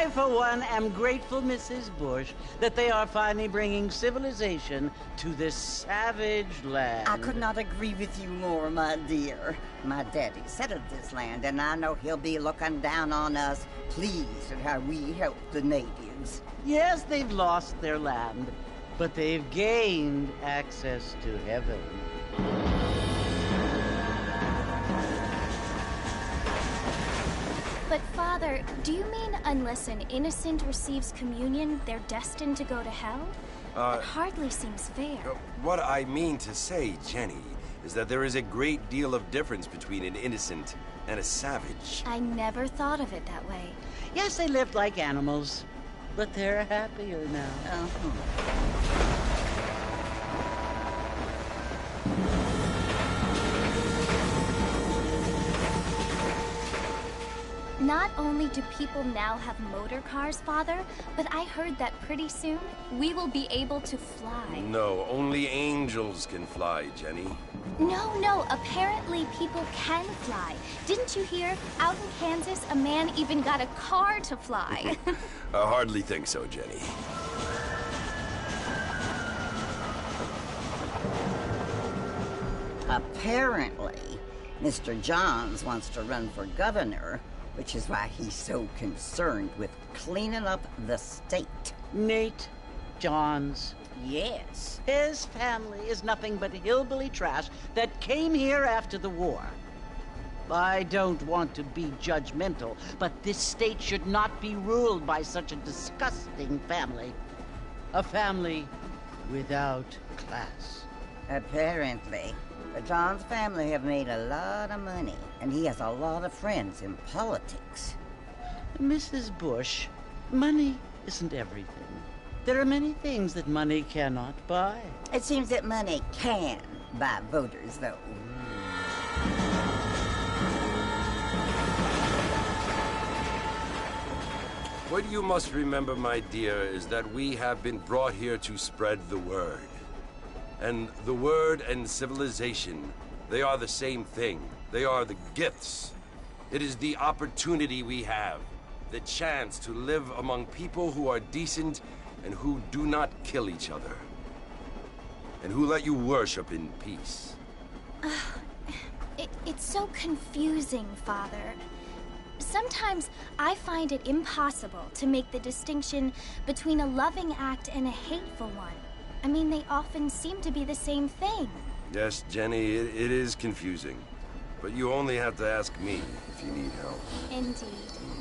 I, for one, am grateful, Mrs. Bush, that they are finally bringing civilization to this savage land. I could not agree with you more, my dear. My daddy settled this land, and I know he'll be looking down on us, pleased at how we help the natives. Yes, they've lost their land, but they've gained access to heaven. But, Father, do you mean unless an innocent receives communion, they're destined to go to hell? That hardly seems fair. What I mean to say, Jenny, is that there is a great deal of difference between an innocent and a savage. I never thought of it that way. Yes, they lived like animals, but they're happier now. Not only do people now have motor cars, Father, but I heard that pretty soon we will be able to fly. No, only angels can fly, Jenny. No, apparently people can fly. Didn't you hear? Out in Kansas, a man even got a car to fly. I hardly think so, Jenny. Apparently, Mr. Johns wants to run for governor, which is why he's so concerned with cleaning up the state. Nate Johns. Yes. His family is nothing but hillbilly trash that came here after the war. I don't want to be judgmental, but this state should not be ruled by such a disgusting family. A family without class. Apparently. The Johns family have made a lot of money, and he has a lot of friends in politics. Mrs. Bush, money isn't everything. There are many things that money cannot buy. It seems that money can buy voters, though. What you must remember, my dear, is that we have been brought here to spread the word. And the word and civilization, they are the same thing. They are the gifts. It is the opportunity we have, the chance to live among people who are decent and who do not kill each other, and who let you worship in peace. It's so confusing, Father. Sometimes I find it impossible to make the distinction between a loving act and a hateful one. I mean, they often seem to be the same thing. Yes, Jenny, it is confusing. But you only have to ask me if you need help. Indeed.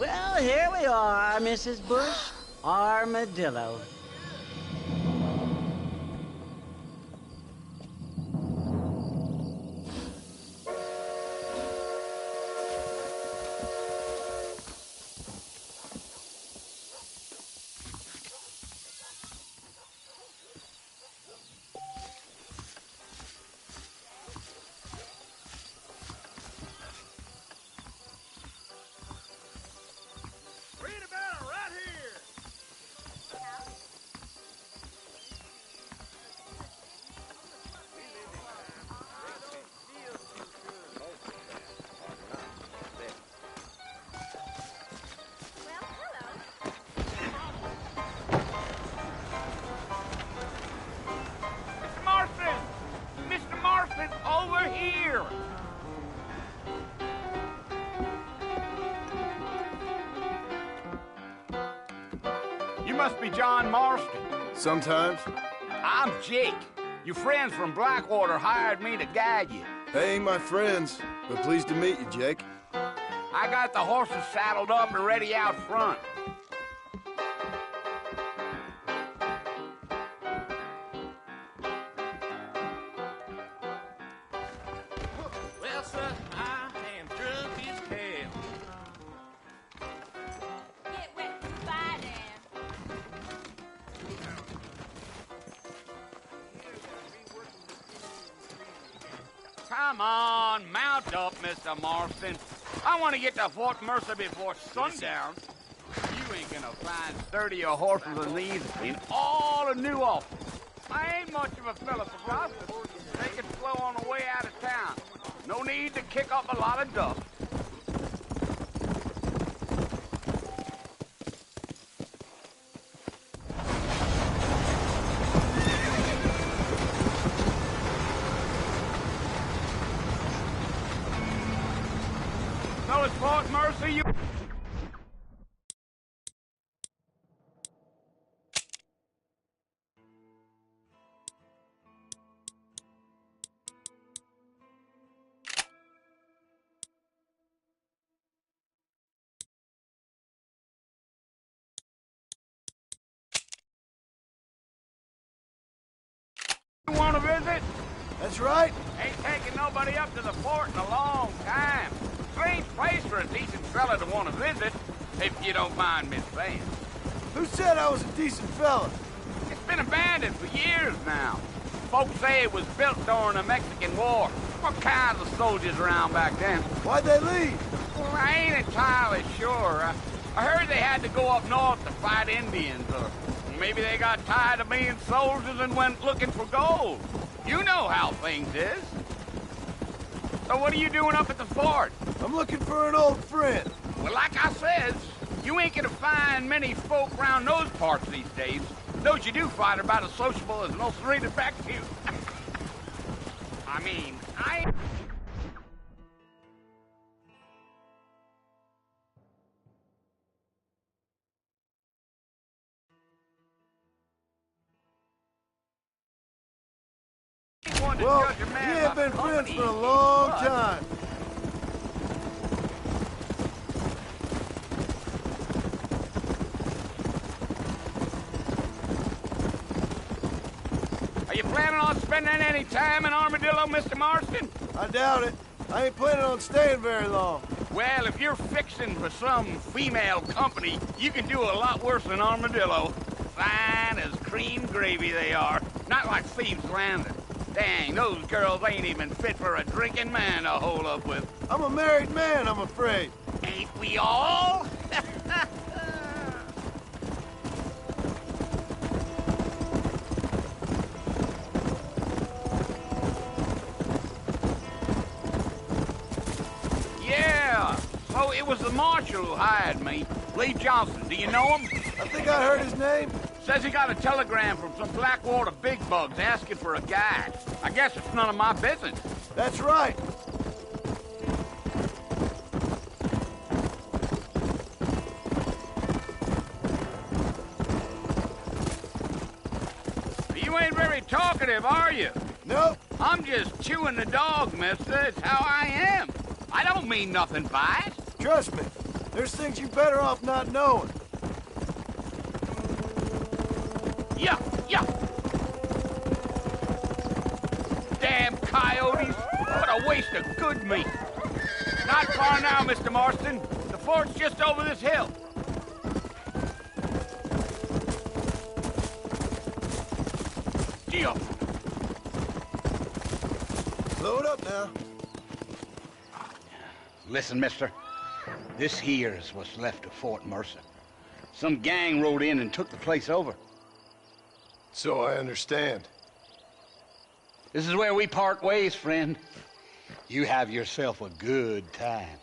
Well, here we are, Mrs. Bush. Armadillo. Must be John Marston. Sometimes. I'm Jake. Your friends from Blackwater hired me to guide you. They ain't my friends, but pleased to meet you, Jake. I got the horses saddled up and ready out front. Well, sir, I am drunk as hell. Get wet goodbye, Dan. Come on, mount up, Mr. Marston. I want to get to Fort Mercer before sundown. You ain't gonna find sturdier horses than these in all of New Orleans. I ain't much of a fella for Roscoe. Take it slow on the way out of town. No need to kick up a lot of dust. Fort Mercer, you... You want to visit? That's right. Ain't taking nobody up to the fort in a long time. Strange place for a decent fella to want to visit, if you don't mind me saying. Who said I was a decent fella? It's been abandoned for years now. Folks say it was built during the Mexican War. What kinds of soldiers around back then? Why'd they leave? Well, I ain't entirely sure. I heard they had to go up north to fight Indians, or maybe they got tired of being soldiers and went looking for gold. You know how things is. So what are you doing up at the fort? I'm looking for an old friend. Well, like I said, you ain't gonna find many folk around those parts these days. Those you do find are about as sociable as an ulcerated back tooth. I mean, I... Well, we ain't been friends for a long time. Are you planning on spending any time in Armadillo, Mr. Marston? I doubt it. I ain't planning on staying very long. Well, if you're fixing for some female company, you can do a lot worse than Armadillo. Fine as cream gravy they are. Not like Thieves' Landing. Dang, those girls ain't even fit for a drinking man to hole up with. I'm a married man, I'm afraid. Ain't we all? Yeah, so it was the marshal who hired me. Lee Johnson, do you know him? I think I heard his name. Says he got a telegram from some Blackwater big bugs asking for a guide. I guess it's none of my business. That's right. You ain't very talkative, are you? Nope. I'm just chewing the dog, mister. It's how I am. I don't mean nothing by it. Trust me. There's things you're better off not knowing. Yeah, yeah. Damn coyotes. What a waste of good meat. Not far now, Mr. Marston. The fort's just over this hill. Gee up. Load up now. Listen, mister. This here's what's left of Fort Mercer. Some gang rode in and took the place over. So I understand. This is where we part ways, friend. You have yourself a good time.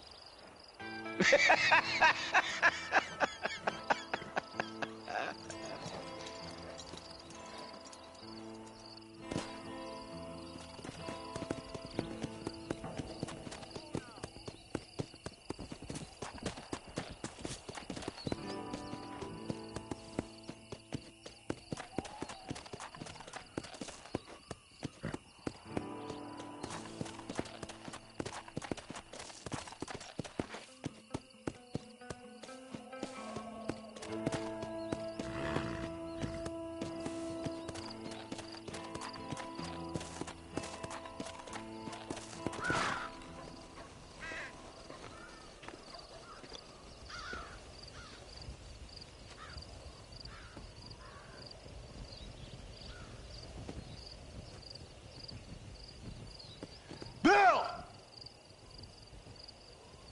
Bill!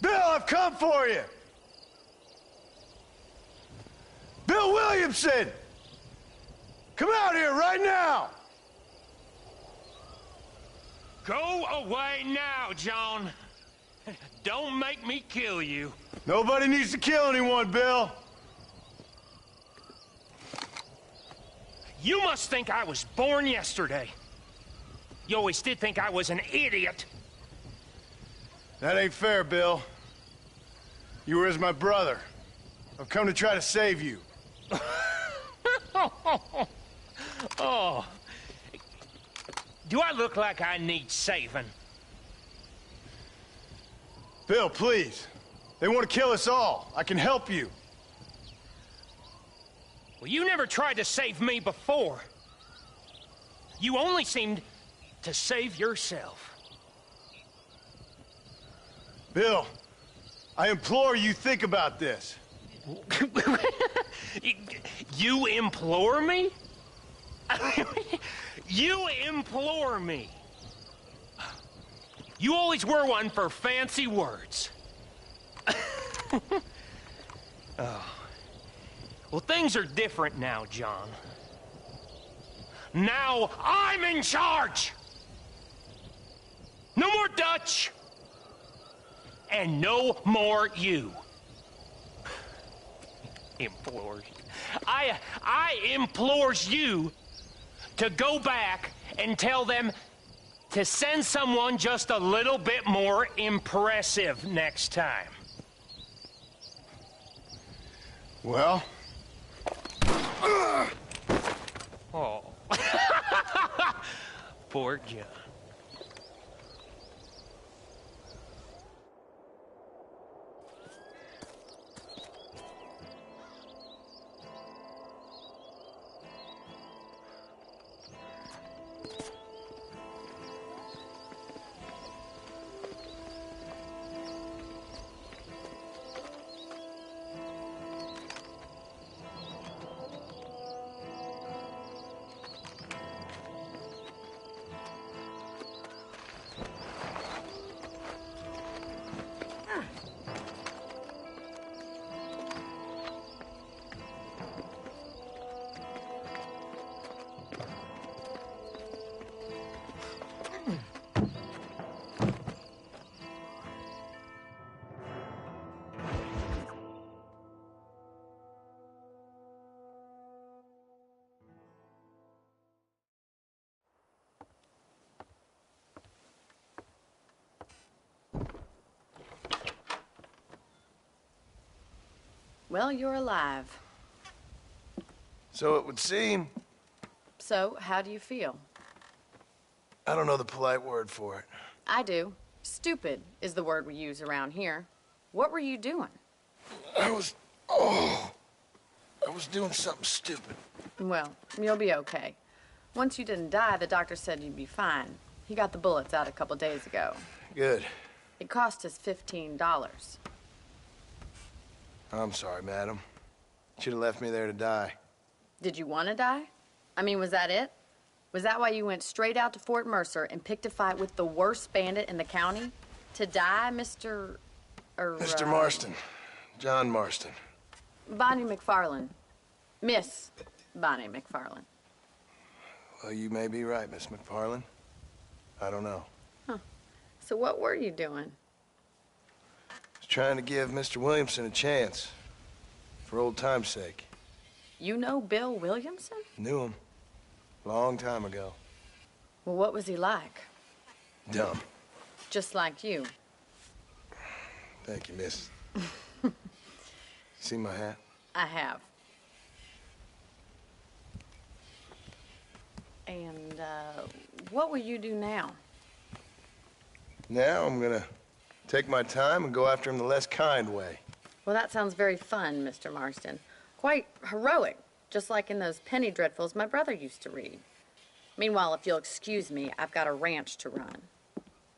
Bill, I've come for you! Bill Williamson! Come out here right now! Go away now, John. Don't make me kill you. Nobody needs to kill anyone, Bill. You must think I was born yesterday. You always did think I was an idiot. That ain't fair, Bill. You were as my brother. I've come to try to save you. Oh. Do I look like I need saving? Bill, please. They want to kill us all. I can help you. Well, you never tried to save me before. You only seemed to save yourself. Bill, I implore you think about this. You implore me? You implore me. You always were one for fancy words. Oh. Well, things are different now, John. Now I'm in charge! No more Dutch! And no more you. Implores. I implores you to go back and tell them to send someone just a little bit more impressive next time. Well? Oh. Poor John. Well, you're alive. So it would seem. So, how do you feel? I don't know the polite word for it. I do. Stupid is the word we use around here. What were you doing? I was doing something stupid. Well, you'll be okay. Once you didn't die, the doctor said you'd be fine. He got the bullets out a couple days ago. Good. It cost us $15. I'm sorry, madam. Should have left me there to die. Did you want to die? I mean, was that it? Was that why you went straight out to Fort Mercer and picked a fight with the worst bandit in the county? To die, Mr. Mr. Marston. John Marston. Bonnie McFarland. Miss Bonnie McFarland. Well, you may be right, Miss McFarland. I don't know. Huh. So what were you doing? I was trying to give Mr. Williamson a chance. For old time's sake. You know Bill Williamson? Knew him. Long time ago. Well, what was he like? Dumb. Just like you. Thank you, miss. See my hat? I have. And, what will you do now? Now I'm gonna take my time and go after him the less kind way. Well, that sounds very fun, Mr. Marston. Quite heroic, just like in those penny dreadfuls my brother used to read. Meanwhile, if you'll excuse me, I've got a ranch to run.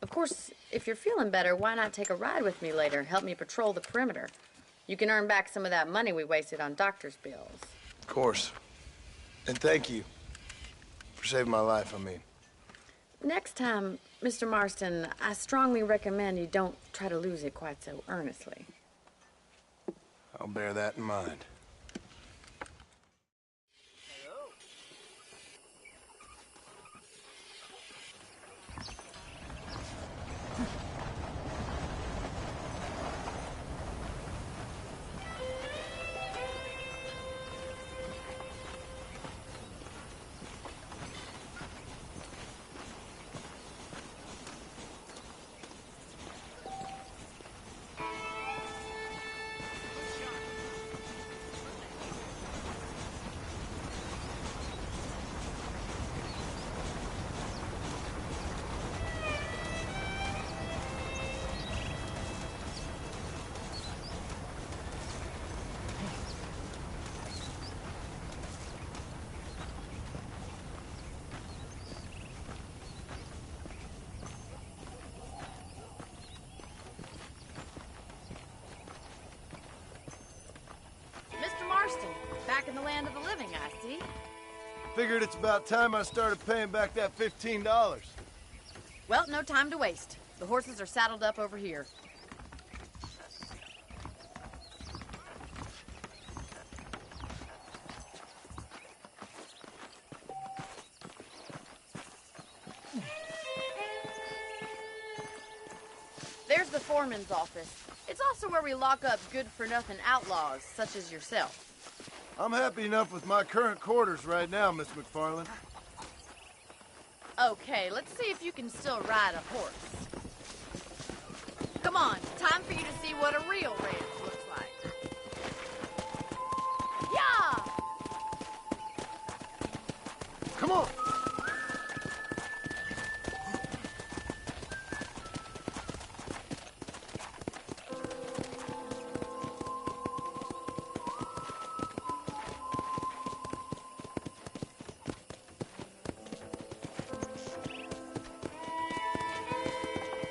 Of course, if you're feeling better, why not take a ride with me later? Help me patrol the perimeter. You can earn back some of that money we wasted on doctor's bills. Of course. And thank you for saving my life, I mean. Next time, Mr. Marston, I strongly recommend you don't try to lose it quite so earnestly. I'll bear that in mind. Back in the land of the living, I see. Figured it's about time I started paying back that $15. Well, no time to waste. The horses are saddled up over here. There's the foreman's office. It's also where we lock up good-for-nothing outlaws, such as yourself. I'm happy enough with my current quarters right now, Miss McFarland. Okay, let's see if you can still ride a horse. Come on, time for you to see what a real ranch looks like. Yeah! Come on!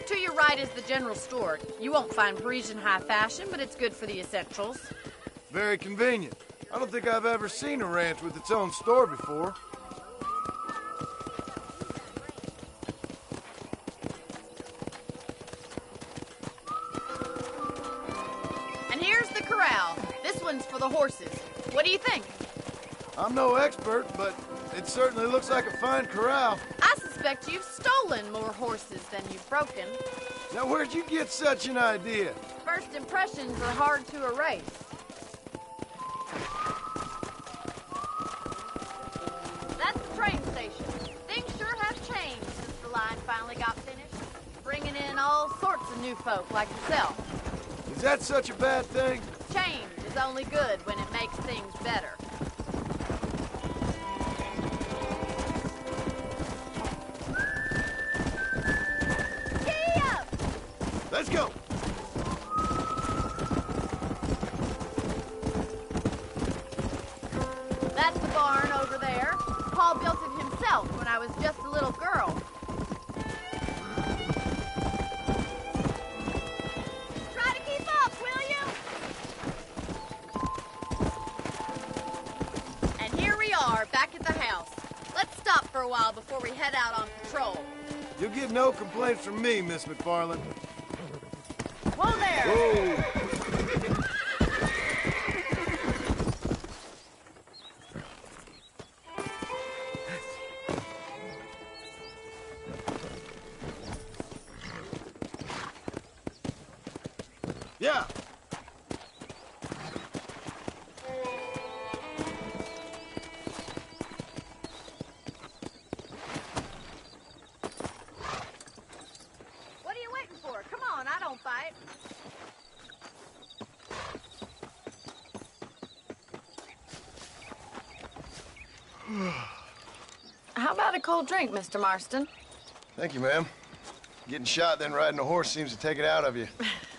To your right is the general store. You won't find Parisian high fashion, but it's good for the essentials. Very convenient. I don't think I've ever seen a ranch with its own store before. And here's the corral. This one's for the horses. What do you think? I'm no expert, but it certainly looks like a fine corral. I suspect you've stolen more horses than you've broken. Now, where'd you get such an idea? First impressions are hard to erase. That's the train station. Things sure have changed since the line finally got finished, bringing in all sorts of new folk like yourself. Is that such a bad thing? Change is only good when it makes things better. Let's go! That's the barn over there. Paul built it himself when I was just a little girl. Try to keep up, will you? And here we are, back at the house. Let's stop for a while before we head out on patrol. You'll get no complaints from me, Miss McFarland. Whoa there! Whoa! Yeah! What are you waiting for? Come on, I don't fight. How about a cold drink, Mr. Marston? Thank you, ma'am. Getting shot, then riding a horse seems to take it out of you.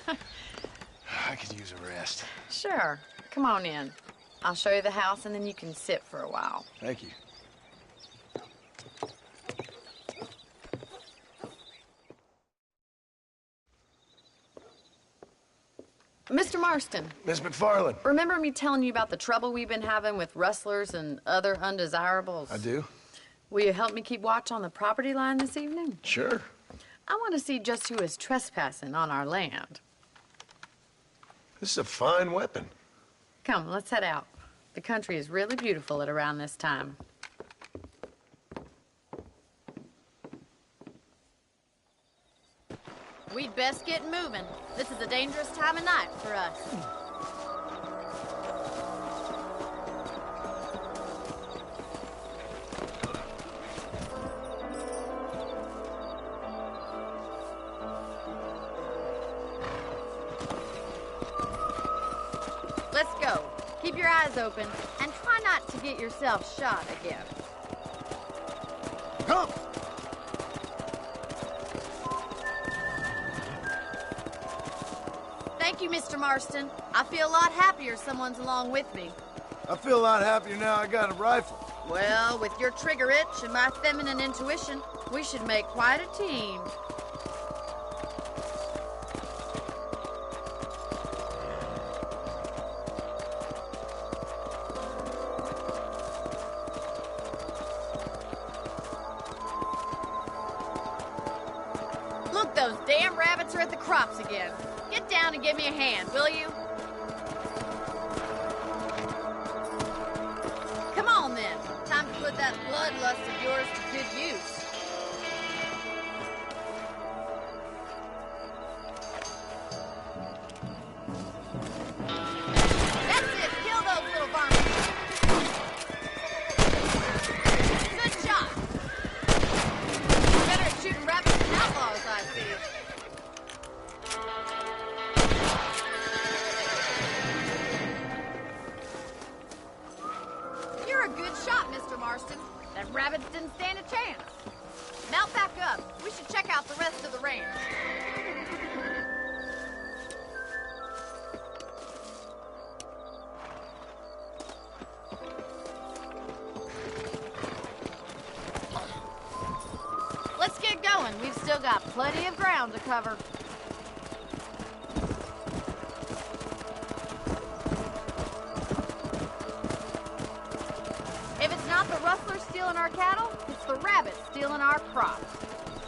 I could use a rest. Sure. Come on in. I'll show you the house, and then you can sit for a while. Thank you. Mr. Marston, Miss McFarland. remember me telling you about the trouble we've been having with rustlers and other undesirables? I do? Will you help me keep watch on the property line this evening? Sure. I want to see just who is trespassing on our land. This is a fine weapon. Come, let's head out. The country is really beautiful at around this time. We'd best get moving. This is a dangerous time of night for us. Let's go. Keep your eyes open and try not to get yourself shot again. Come! Thank you, Mr. Marston. I feel a lot happier someone's along with me. I feel a lot happier now I got a rifle. Well, with your trigger itch and my feminine intuition, we should make quite a team. Look, those damn rabbits are at the crops again. Get down and give me a hand, will you? Come on, then. Time to put that bloodlust of yours to good use. That's it. Kill those little varmints. Good shot. Better at shooting rabbits than outlaws, I see. You're a good shot, Mr. Marston. That rabbits didn't stand a chance. Mount back up. We should check out the rest of the range. Let's get going. We've still got plenty of ground to cover. If it's not the rustlers stealing our cattle, it's the rabbits stealing our crops.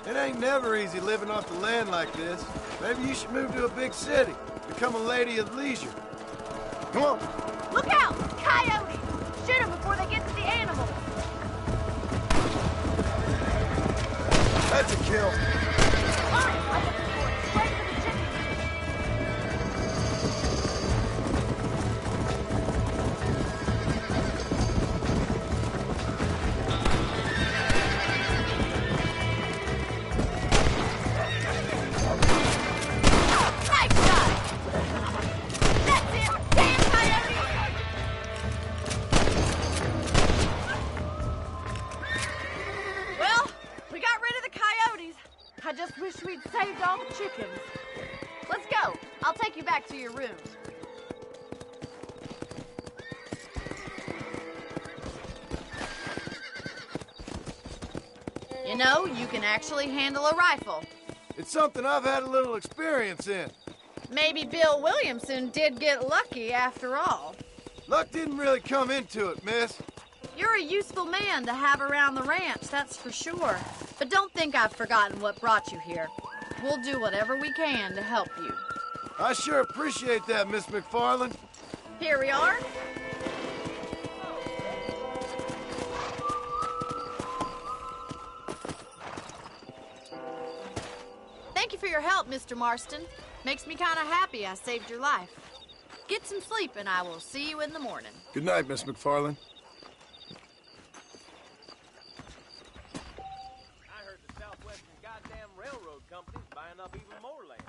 It ain't never easy living off the land like this. Maybe you should move to a big city. Become a lady of leisure. Come on. Look out! Coyotes! Shoot them before they get to the animals. That's a kill. Fine, I'll get the board. Straight for the chickens. Nice shot! That's it! Damn coyotes! Well, we got rid of the coyotes. I just wish we'd saved all the chickens. Let's go. I'll take you back to your room. You know, you can actually handle a rifle. It's something I've had a little experience in. Maybe Bill Williamson did get lucky after all. Luck didn't really come into it, miss. You're a useful man to have around the ranch, that's for sure. But don't think I've forgotten what brought you here. We'll do whatever we can to help you. I sure appreciate that, Miss McFarland. Here we are. Thank you for your help, Mr. Marston. Makes me kind of happy I saved your life. Get some sleep and I will see you in the morning. Good night, Miss McFarland. I heard the Southwestern goddamn Railroad Company's buying up even more land.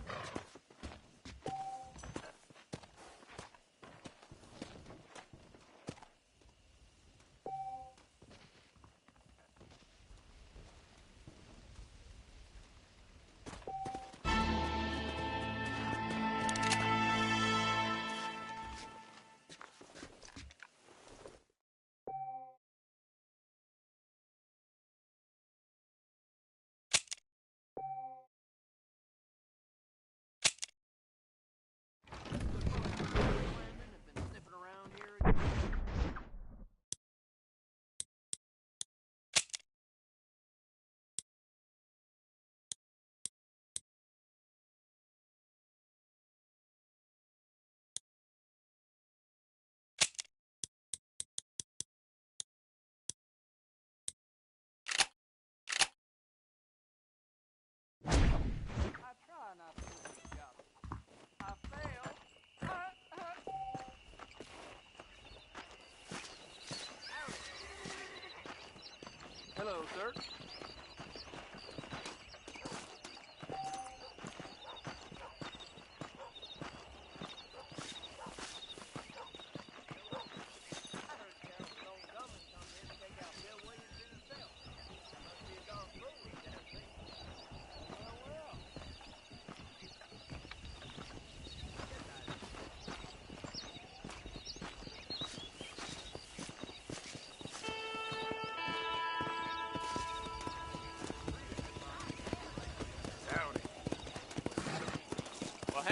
Hello, sir.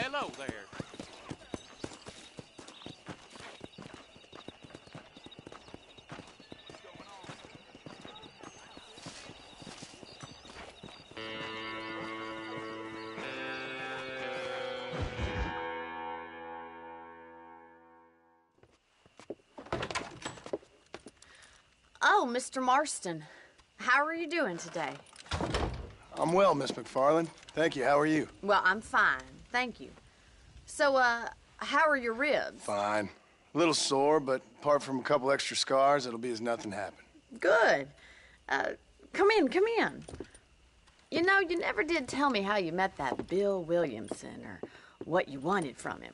Hello there. Oh, Mr. Marston. How are you doing today? I'm well, Miss McFarland. Thank you. How are you? Well, I'm fine. Thank you. So, how are your ribs? Fine. A little sore, but apart from a couple extra scars, it'll be as nothing happened. Good. Come in, come in. You know, you never did tell me how you met that Bill Williamson or what you wanted from him.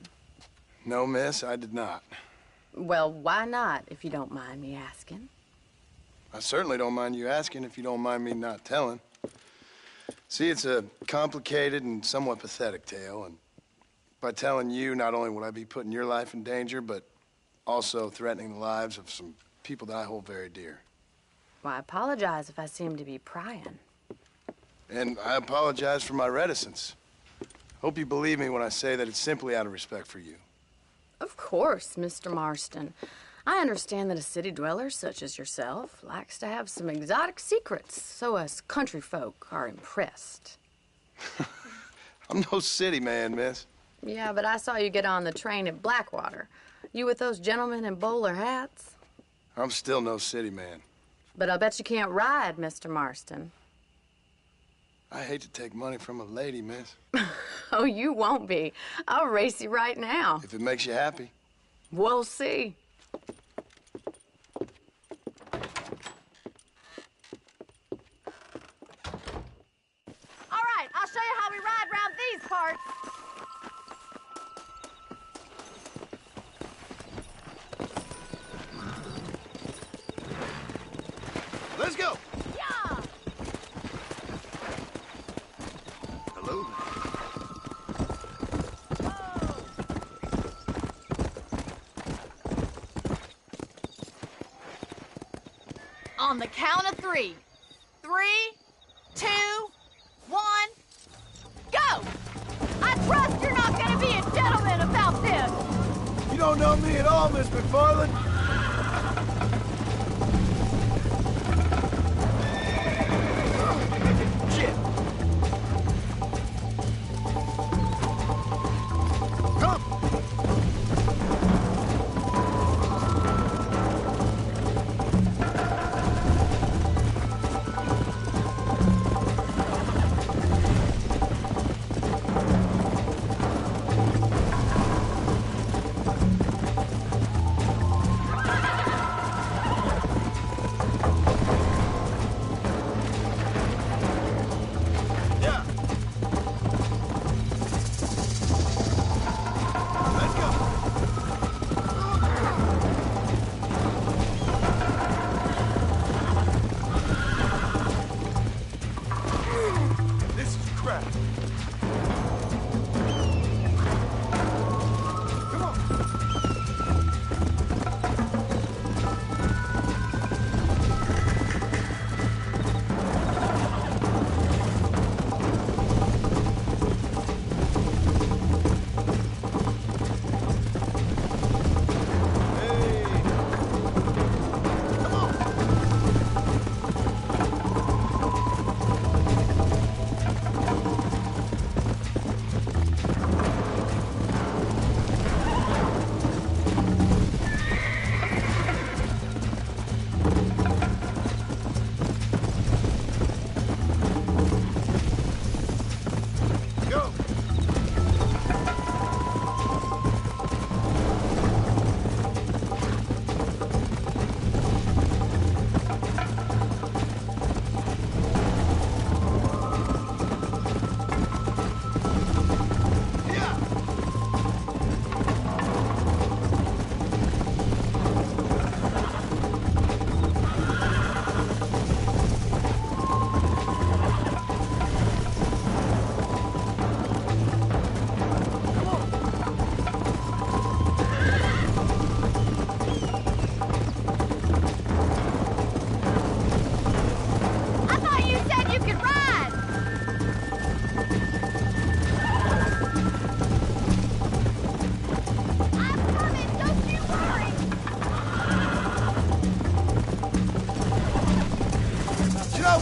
No, miss, I did not. Well, why not, if you don't mind me asking? I certainly don't mind you asking if you don't mind me not telling. See, it's a complicated and somewhat pathetic tale, and by telling you, not only would I be putting your life in danger, but also threatening the lives of some people that I hold very dear. Well, I apologize if I seem to be prying. And I apologize for my reticence. Hope you believe me when I say that it's simply out of respect for you. Of course, Mr. Marston. I understand that a city dweller such as yourself likes to have some exotic secrets, so us country folk are impressed. I'm no city man, miss. Yeah, but I saw you get on the train at Blackwater. You with those gentlemen in bowler hats? I'm still no city man. But I'll bet you can't ride, Mr. Marston. I hate to take money from a lady, miss. Oh, you won't be. I'll race you right now. If it makes you happy. We'll see. All right, I'll show you how we ride around these parts. Let's go. Yeah. Hello. On the count of 3. 3, 2, 1, go! I trust you're not gonna be a gentleman about this! You don't know me at all, Miss McFarland. Shit. Come.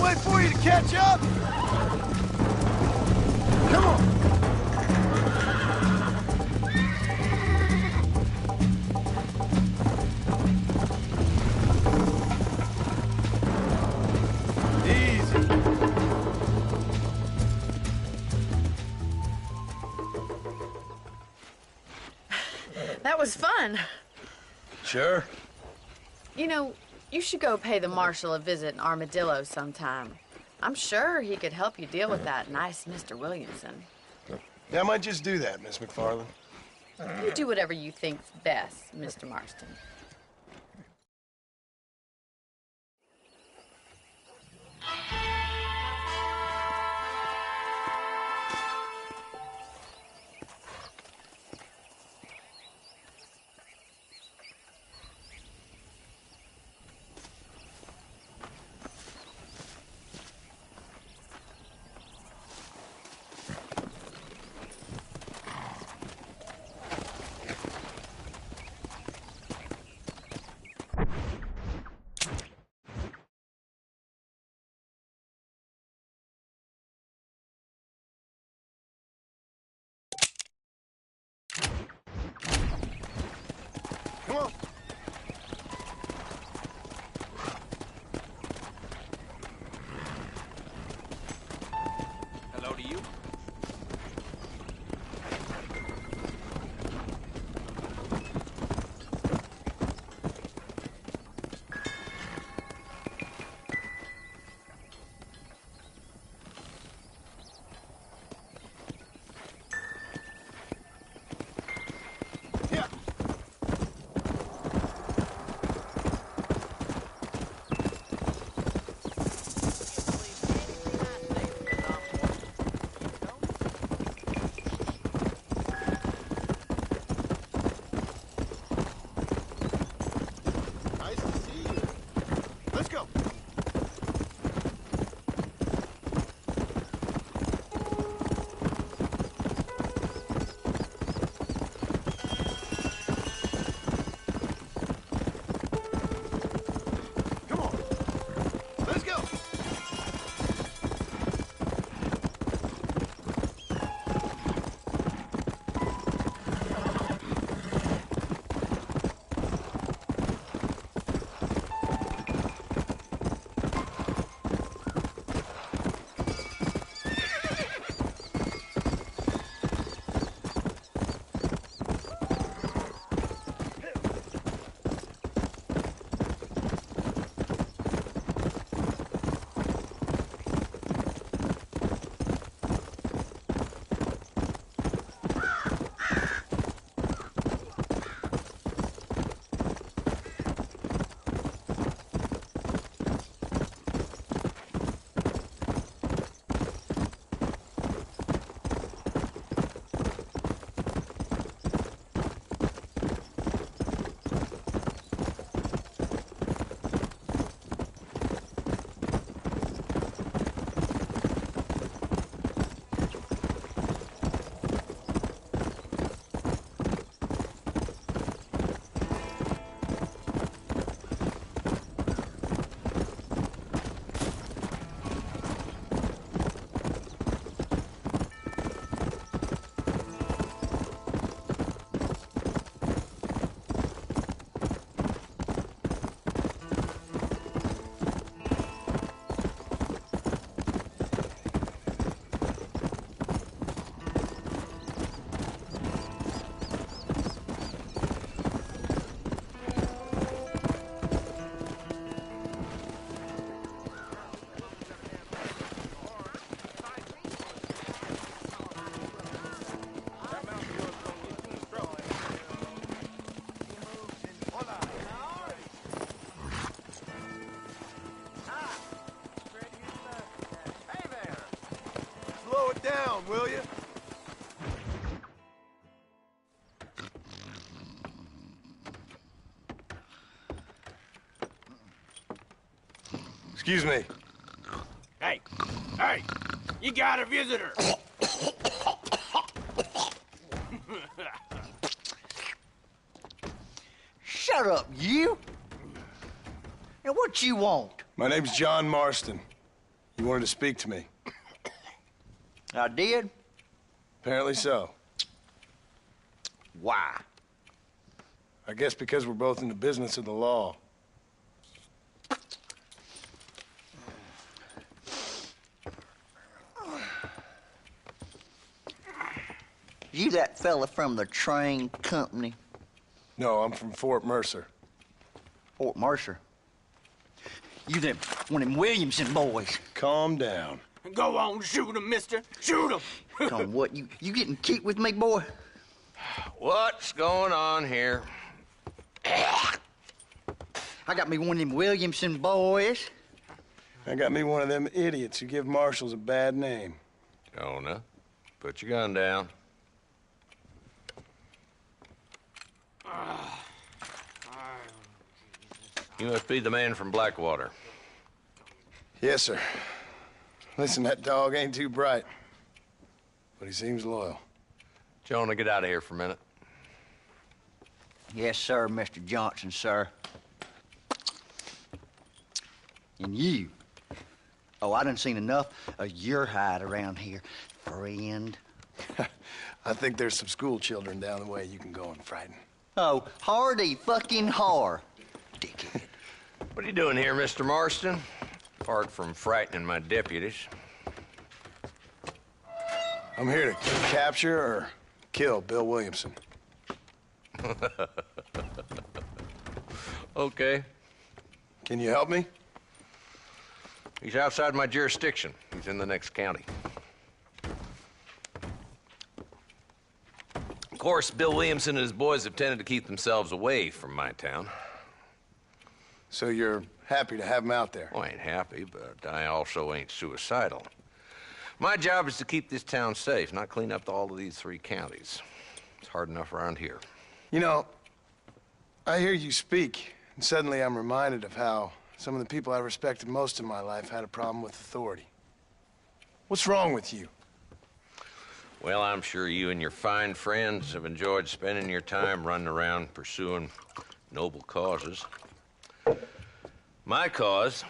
Wait for you to catch up. Come on. was fun. Sure. You know, you should go pay the marshal a visit in Armadillo sometime. I'm sure he could help you deal with that nice Mr. Williamson. Yeah, I might just do that, Miss McFarland. You do whatever you think's best, Mr. Marston. Come on. Hello to you. Down, will you? Excuse me. Hey, hey, you got a visitor. Shut up, you. Now, what you want? My name's John Marston. You wanted to speak to me. I did? Apparently so. Why? I guess because we're both in the business of the law. You that fella from the train company? No, I'm from Fort Mercer. Fort Mercer? You them, one of them Williamson boys. Calm down. Go on, shoot him, mister. Shoot him. Come on, what, you getting kicked with me, boy? What's going on here? I got me one of them Williamson boys. I got me one of them idiots who give marshals a bad name. Jonah, put your gun down. You must be the man from Blackwater. Yes, sir. Listen, that dog ain't too bright, but he seems loyal. Jonah, get out of here for a minute. Yes, sir, Mr. Johnson, sir. And you. Oh, I done seen enough of your hide around here, friend. I think there's some school children down the way you can go and frighten. Oh, hardy fucking har. Dickhead. What are you doing here, Mr. Marston? Apart from frightening my deputies. I'm here to capture or kill Bill Williamson. Okay. Can you help me? He's outside my jurisdiction. He's in the next county. Of course, Bill Williamson and his boys have tended to keep themselves away from my town. So you're happy to have him out there? Well, I ain't happy, but I also ain't suicidal. My job is to keep this town safe, not clean up all of these 3 counties. It's hard enough around here. You know, I hear you speak, and suddenly I'm reminded of how some of the people I respected most in my life had a problem with authority. What's wrong with you? Well, I'm sure you and your fine friends have enjoyed spending your time running around pursuing noble causes. My cause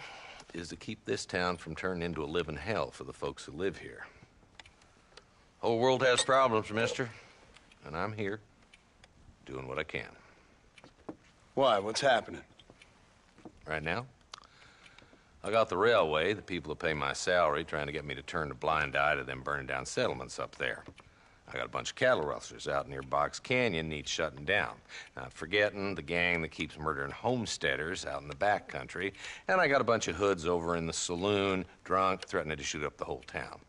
is to keep this town from turning into a living hell for the folks who live here. Whole world has problems, mister, and I'm here doing what I can. Why? What's happening? Right now, I got the railway, the people who pay my salary, trying to get me to turn a blind eye to them burning down settlements up there. I got a bunch of cattle rustlers out near Box Canyon needs shutting down. Not forgetting the gang that keeps murdering homesteaders out in the back country. And I got a bunch of hoods over in the saloon, drunk, threatening to shoot up the whole town.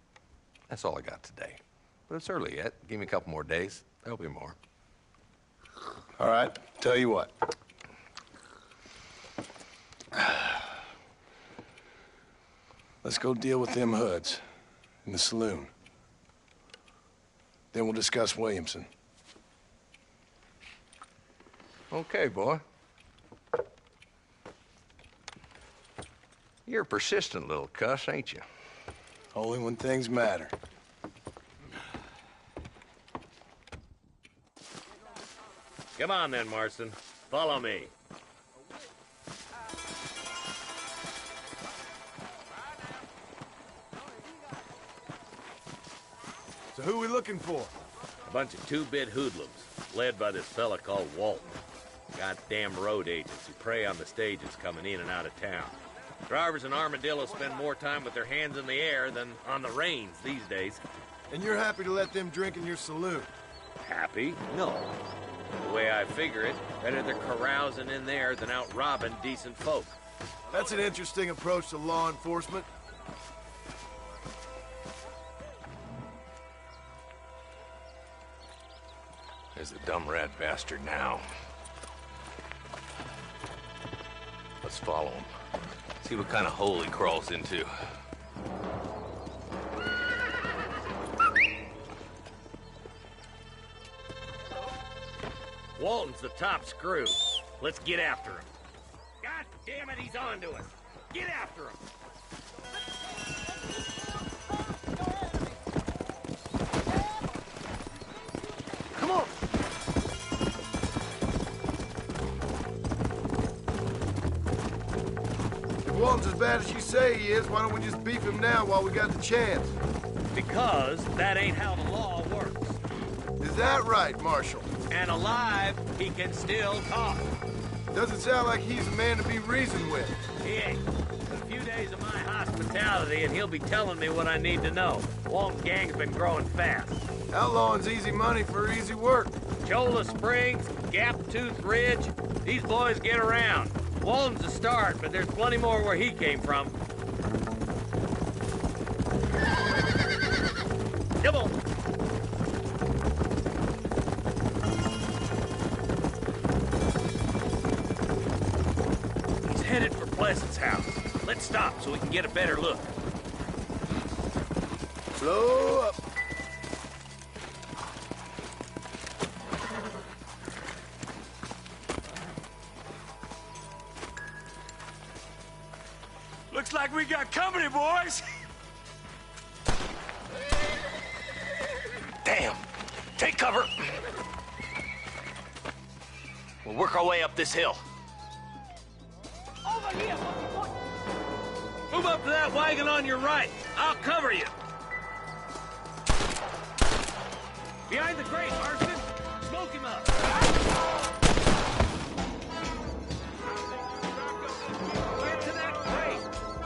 That's all I got today. But it's early yet. Give me a couple more days. There'll be more. All right, tell you what. Let's go deal with them hoods in the saloon. Then we'll discuss Williamson. Okay, boy. You're a persistent little cuss, ain't you? Only when things matter. Come on then, Marston. Follow me. So who are we looking for? A bunch of two-bit hoodlums, led by this fella called Walton. Goddamn road agents who prey on the stages coming in and out of town. Drivers in Armadillo spend more time with their hands in the air than on the reins these days. And you're happy to let them drink in your saloon? Happy? No. The way I figure it, better they're carousing in there than out robbing decent folk. That's an interesting approach to law enforcement. There's the dumb rat bastard now. Let's follow him. See what kind of hole he crawls into. Walton's the top screw. Let's get after him. God damn it, he's on to us. Get after him. Come on. If Walton's as bad as you say he is, why don't we just beef him now while we got the chance? Because that ain't how the law works. Is that right, Marshal? And alive, he can still talk. Doesn't sound like he's a man to be reasoned with. He ain't. A few days of my hospitality, and he'll be telling me what I need to know. Walton gang's been growing fast. Outlawing's easy money for easy work. Shoulder Springs, Gap Tooth Ridge. These boys get around. Walden's the start, but there's plenty more where he came from. Come on. He's headed for Pleasant's house. Let's stop so we can get a better look. Slow up. Looks like we got company, boys. Damn. Take cover. We'll work our way up this hill. Over here! Move up to that wagon on your right. I'll cover you. Behind the crate, Marston. Smoke him up. Get to that crate.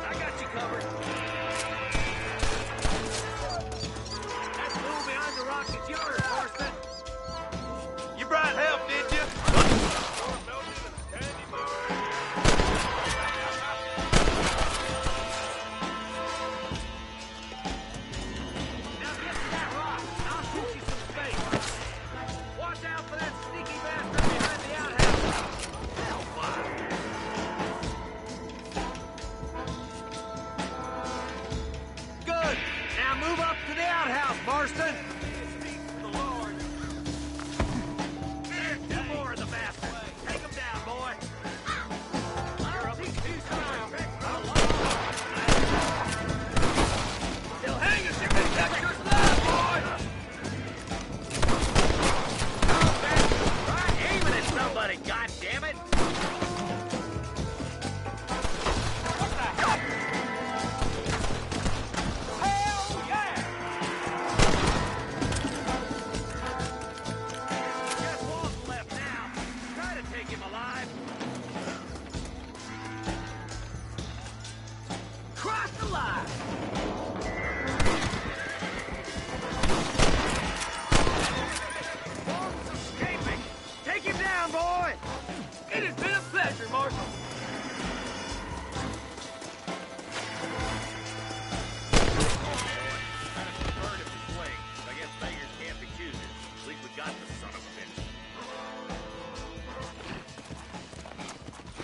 I got you covered. That fool behind the rock is yours, Marston. You brought help, did you? Marston! The Lord! Two more of the bastards! Take them down, boy! You're up to 2 times! They'll hang us if they touch your slab, boy! Oh, bastard! Try aiming at somebody, goddammit!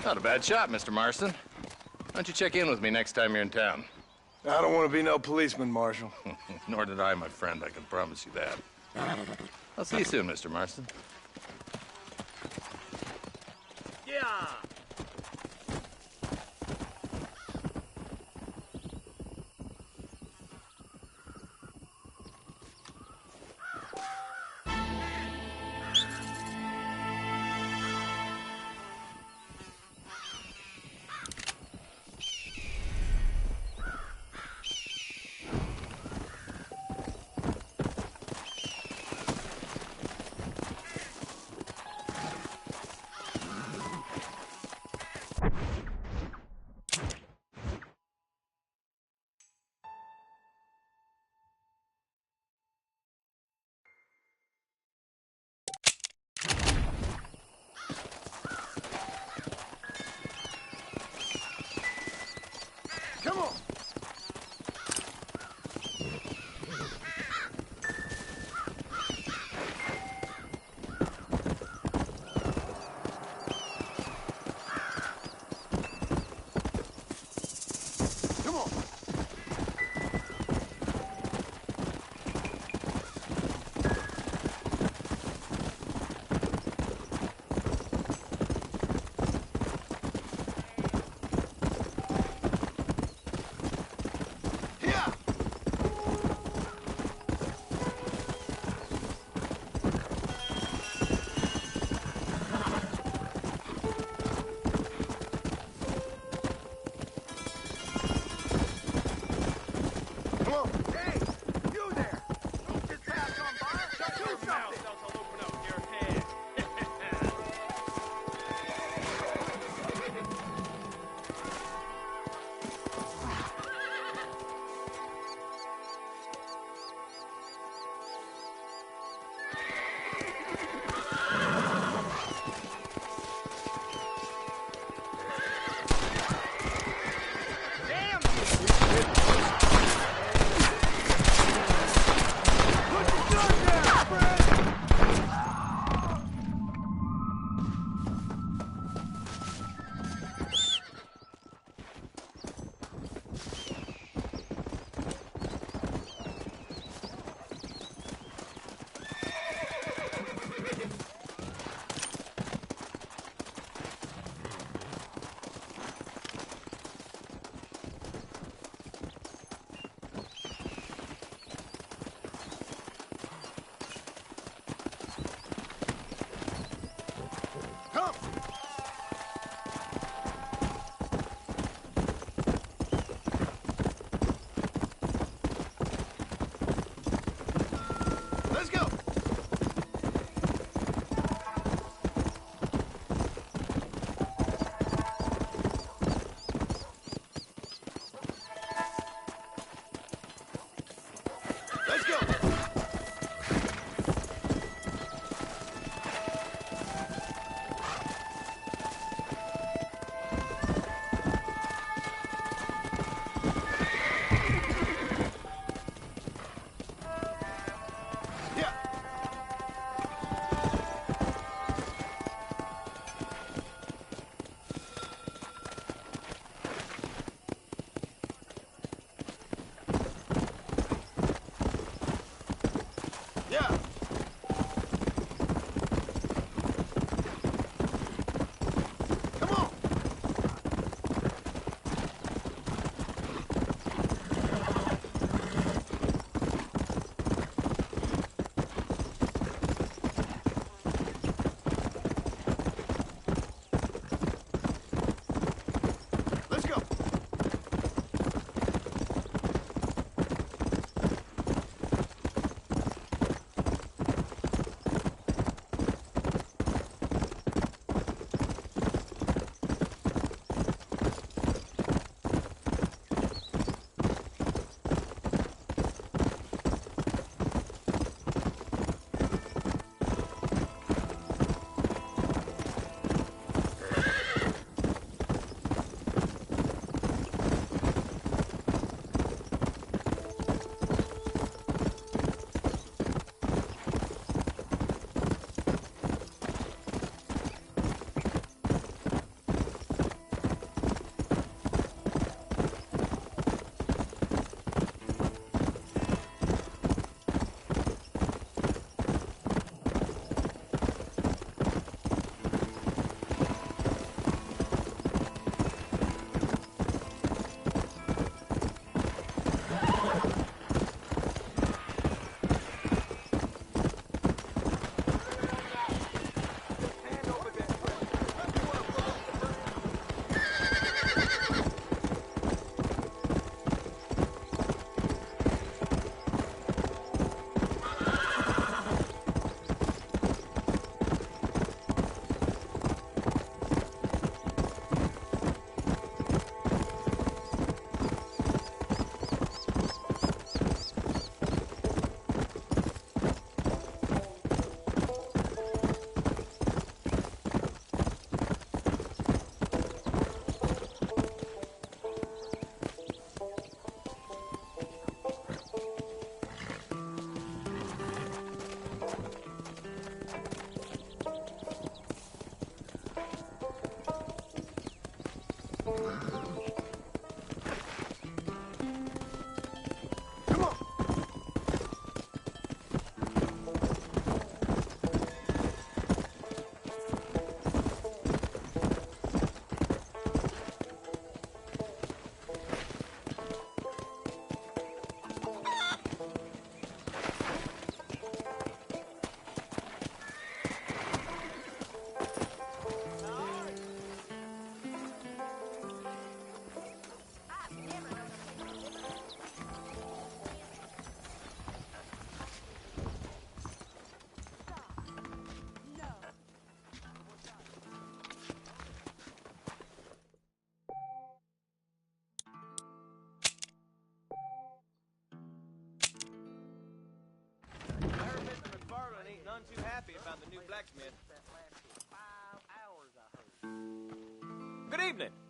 Not a bad shot, Mr. Marston. Why don't you check in with me next time you're in town? I don't want to be no policeman, Marshal. Nor did I, my friend. I can promise you that. I'll see you soon, Mr. Marston. Yeah! None too happy about the new blacksmith. Good evening.